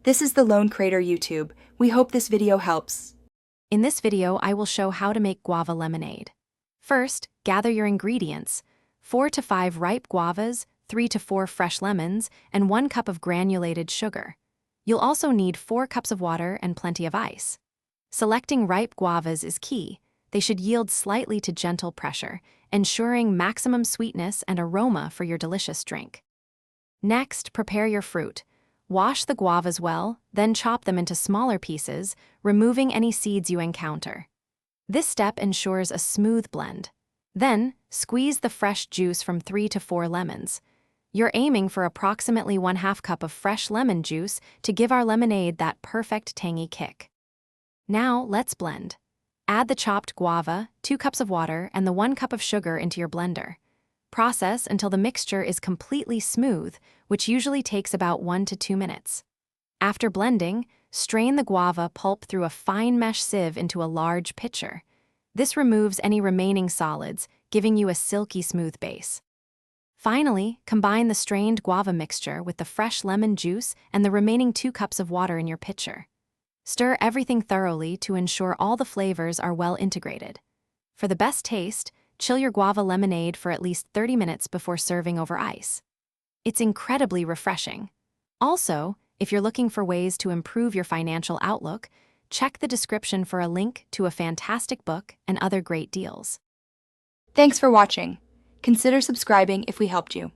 This is the Lone Crater YouTube. We hope this video helps. In this video, I will show how to make guava lemonade. First, gather your ingredients: 4 to 5 ripe guavas, 3 to 4 fresh lemons, and 1 cup of granulated sugar. You'll also need 4 cups of water and plenty of ice. Selecting ripe guavas is key. They should yield slightly to gentle pressure, ensuring maximum sweetness and aroma for your delicious drink. Next, prepare your fruit. Wash the guavas well, then chop them into smaller pieces, removing any seeds you encounter. This step ensures a smooth blend. Then, squeeze the fresh juice from 3 to 4 lemons. You're aiming for approximately 1/2 cup of fresh lemon juice to give our lemonade that perfect tangy kick. Now, let's blend. Add the chopped guava, 2 cups of water, and the 1 cup of sugar into your blender. Process until the mixture is completely smooth, which usually takes about 1 to 2 minutes. After blending, strain the guava pulp through a fine mesh sieve into a large pitcher. This removes any remaining solids, giving you a silky smooth base. Finally, combine the strained guava mixture with the fresh lemon juice and the remaining 2 cups of water in your pitcher. Stir everything thoroughly to ensure all the flavors are well integrated. For the best taste, chill your guava lemonade for at least 30 minutes before serving over ice. It's incredibly refreshing. Also, if you're looking for ways to improve your financial outlook, check the description for a link to a fantastic book and other great deals. Thanks for watching. Consider subscribing if we helped you.